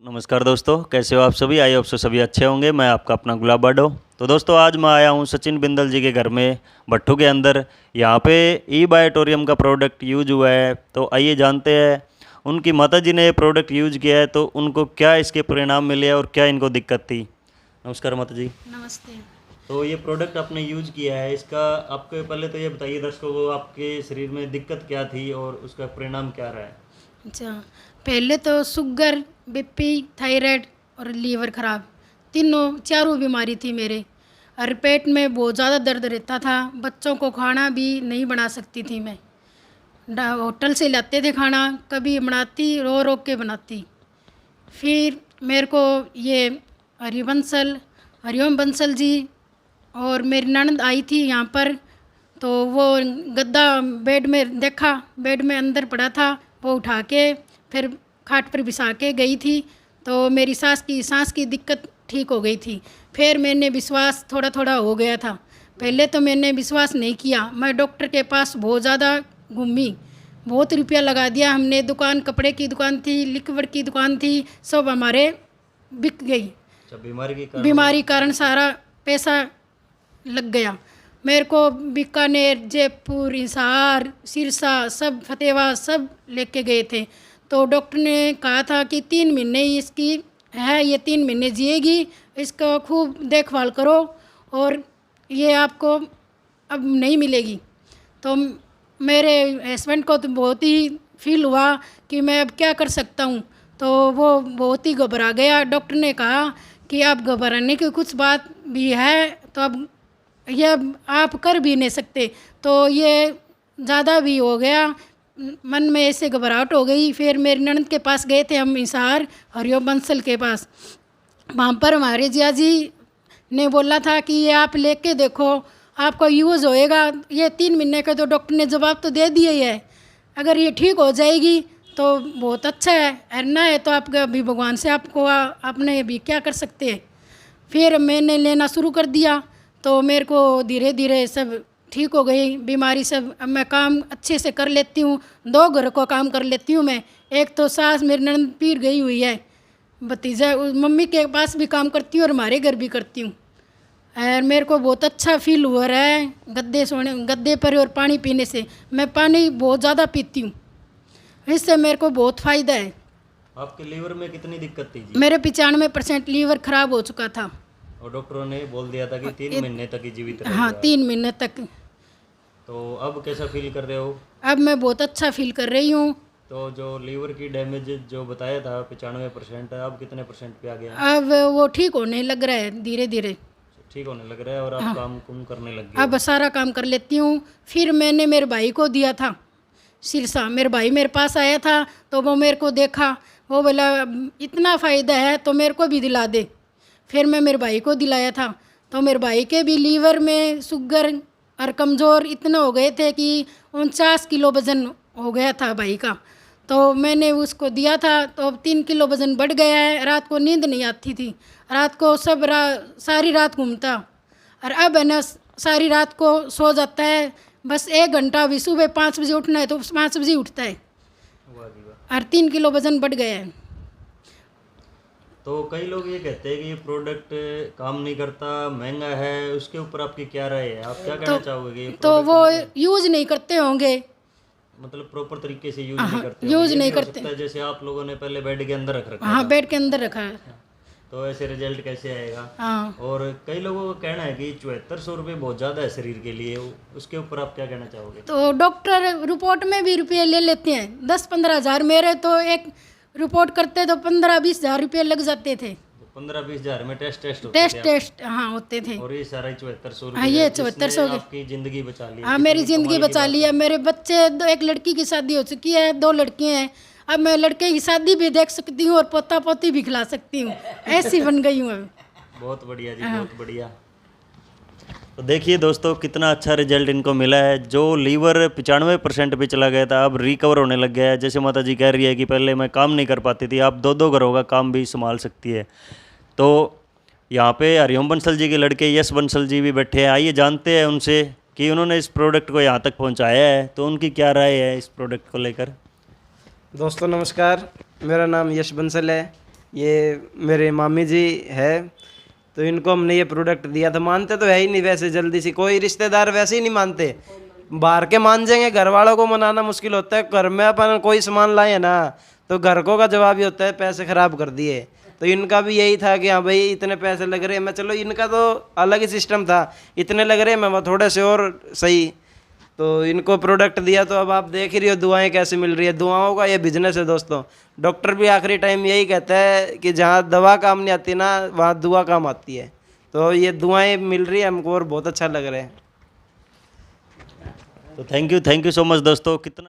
नमस्कार दोस्तों, कैसे हो आप सभी। आई होप सभी अच्छे होंगे। मैं आपका अपना गुलाब बाडो। तो दोस्तों, आज मैं आया हूँ सचिन बिंदल जी के घर में भट्टू के अंदर। यहाँ पे ई बायोटोरियम का प्रोडक्ट यूज हुआ है। तो आइए जानते हैं, उनकी माता जी ने ये प्रोडक्ट यूज किया है तो उनको क्या इसके परिणाम मिले और क्या इनको दिक्कत थी। नमस्कार माता जी। नमस्ते। तो ये प्रोडक्ट आपने यूज किया है, इसका आपके पहले तो ये बताइए दर्शकों को, आपके शरीर में दिक्कत क्या थी और उसका परिणाम क्या रहा है। अच्छा, पहले तो शुगर, बीपी, थायराइड और लीवर खराब, तीनों चारों बीमारी थी मेरे। और पेट में बहुत ज़्यादा दर्द रहता था। बच्चों को खाना भी नहीं बना सकती थी मैं। होटल से लाते थे खाना, कभी बनाती रो रो के बनाती। फिर मेरे को ये हरिओम बंसल जी और मेरी ननद आई थी यहाँ पर। तो वो गद्दा बेड में देखा, बेड में अंदर पड़ा था, वो उठा के फिर खाट पर बिछा के गई थी। तो मेरी सांस की दिक्कत ठीक हो गई थी। फिर मैंने विश्वास थोड़ा थोड़ा हो गया था। पहले तो मैंने विश्वास नहीं किया। मैं डॉक्टर के पास बहुत ज़्यादा घूमी, बहुत रुपया लगा दिया हमने। दुकान, कपड़े की दुकान थी, लिक्विड की दुकान थी, सब हमारे बिक गई। अच्छा, बीमारी कारण सारा पैसा लग गया। मेरे को बीकानेर, जयपुर, हिसार, सिरसा, सब फतेहबाद सब लेके गए थे। तो डॉक्टर ने कहा था कि 3 महीने ही इसकी है, ये 3 महीने जिएगी, इसका खूब देखभाल करो और ये आपको अब नहीं मिलेगी। तो मेरे हस्बैंड को तो बहुत ही फील हुआ कि मैं अब क्या कर सकता हूँ। तो वो बहुत ही घबरा गया। डॉक्टर ने कहा कि आप घबराने की कुछ बात भी है तो अब यह आप कर भी नहीं सकते। तो ये ज़्यादा भी हो गया, मन में ऐसे घबराहट हो गई। फिर मेरी ननद के पास गए थे हम, हिसार हरिओम बंसल के पास। वहाँ पर हमारे जिया जी ने बोला था कि ये आप लेके देखो, आपका यूज़ होएगा। ये 3 महीने का तो डॉक्टर ने जवाब तो दे दिया ही है। अगर ये ठीक हो जाएगी तो बहुत अच्छा है, ना है तो आपका भी भगवान से आपको आपने भी क्या कर सकते हैं। फिर मैंने लेना शुरू कर दिया तो मेरे को धीरे धीरे सब ठीक हो गई बीमारी सब। अब मैं काम अच्छे से कर लेती हूँ, 2 घर को काम कर लेती हूँ मैं। एक तो सास मेरी ननद पीर गई हुई है, भतीजा मम्मी के पास भी काम करती हूँ और हमारे घर भी करती हूँ। और मेरे को बहुत अच्छा फील हो रहा है गद्दे पर और पानी पीने से। मैं पानी बहुत ज़्यादा पीती हूँ, इससे मेरे को बहुत फ़ायदा है। आपके लीवर में कितनी दिक्कत थी जी। मेरे 95% लीवर खराब हो चुका था। और डॉक्टरों ने बोल दिया था कि 3 महीने तक ही जीवित रहेगा। हाँ, 3 महीने तक। तो अब कैसा फील कर रहे हो। अब मैं बहुत अच्छा फील कर रही हूँ। तो जो लीवर की डैमेज जो बताया था 95%, अब कितने परसेंट पे आ गया। अब वो ठीक होने लग रहा है, धीरे धीरे ठीक होने लग रहा है और आप हाँ, काम कुम करने लग गए अब हो। सारा काम कर लेती हूँ। फिर मैंने मेरे भाई को दिया था सिरसा। मेरे भाई मेरे पास आया था तो वो मेरे को देखा, वो बोला इतना फ़ायदा है तो मेरे को भी दिला दे। फिर मैं मेरे भाई को दिलाया था। तो मेरे भाई के भी लीवर में शुगर और कमज़ोर इतना हो गए थे कि 49 किलो वज़न हो गया था भाई का। तो मैंने उसको दिया था तो अब 3 किलो वज़न बढ़ गया है। रात को नींद नहीं आती थी, रात को सारी रात घूमता। और अब है ना, सारी रात को सो जाता है। बस 1 घंटा भी, सुबह 5 बजे उठना है तो 5 बजे उठता है। वाह जी वाह। और 3 किलो वज़न बढ़ गया है। तो कई लोग ये कहते हैं कि ये प्रोडक्ट काम नहीं करता, महंगा है, उसके ऊपर आपकी क्या राय है। आप क्या कहना चाहोगे कि ये तो वो प्रोडक्ट यूज़ नहीं करते होंगे। मतलब प्रॉपर तरीके से यूज नहीं हाँ, करते होंगे। यूज़ ये नहीं भी हो करते। सकता है जैसे आप लोगों ने पहले बेड के अंदर रख रखा हाँ, था, बेड के अंदर रखा है। तो ऐसे रिजल्ट कैसे आएगा। हाँ, और कई लोगों का कहना है कि 7400 रुपये बहुत ज़्यादा है शरीर के लिए, उसके ऊपर आप क्या कहना चाहोगे। तो डॉक्टर रिपोर्ट में भी रुपये ले लेते हैं, 10-15 हज़ार। मेरे तो एक रिपोर्ट करते तो 15-20 हज़ार रुपये लग जाते थे। 15-20 हज़ार में टेस्ट होते थे टेस्ट हाँ होते थे। और ये सारा 7400 हाँ, रुपये ये जिसने 7400 के। आपकी ज़िंदगी बचा ली है। हाँ, मेरी कितनी ज़िंदगी कमाल की बचा बात ली है। मेरे बच्चे एक लड़की की शादी हो चुकी है, 2 लड़कियाँ हैं। अब मैं लड़के की शादी भी देख सकती हूँ और पोता पोती भी खिला सकती हूँ, ऐसी बन गई हूँ अब। बहुत बढ़िया जी, बहुत बढ़िया। तो देखिए दोस्तों, कितना अच्छा रिजल्ट इनको मिला है। जो लीवर 95% पे चला गया था, अब रिकवर होने लग गया है। जैसे माता जी कह रही है कि पहले मैं काम नहीं कर पाती थी, आप 2-2 घरों का काम भी संभाल सकती है। तो यहाँ पे हरिओम बंसल जी के लड़के यश बंसल जी भी बैठे हैं। आइए जानते हैं उनसे कि उन्होंने इस प्रोडक्ट को यहाँ तक पहुँचाया है तो उनकी क्या राय है इस प्रोडक्ट को लेकर। दोस्तों नमस्कार, मेरा नाम यश बंसल है। ये मेरे मामी जी है, तो इनको हमने ये प्रोडक्ट दिया था। मानते तो है ही नहीं वैसे जल्दी से, कोई रिश्तेदार वैसे ही नहीं मानते। बाहर के मान जाएंगे, घर वालों को मनाना मुश्किल होता है। घर में अपन कोई सामान लाए ना तो घर को का जवाब ही होता है पैसे खराब कर दिए। तो इनका भी यही था कि हाँ भाई इतने पैसे लग रहे हैं, मैं चलो इनका तो अलग ही सिस्टम था, इतने लग रहे हैं मैं थोड़े से और सही, तो इनको प्रोडक्ट दिया। तो अब आप देख ही रही हो दुआएं कैसे मिल रही है। दुआओं का ये बिजनेस है दोस्तों। डॉक्टर भी आखिरी टाइम यही कहता है कि जहाँ दवा काम नहीं आती ना वहाँ दुआ काम आती है। तो ये दुआएं मिल रही है हमको और बहुत अच्छा लग रहा है। तो थैंक यू सो मच दोस्तों। कितना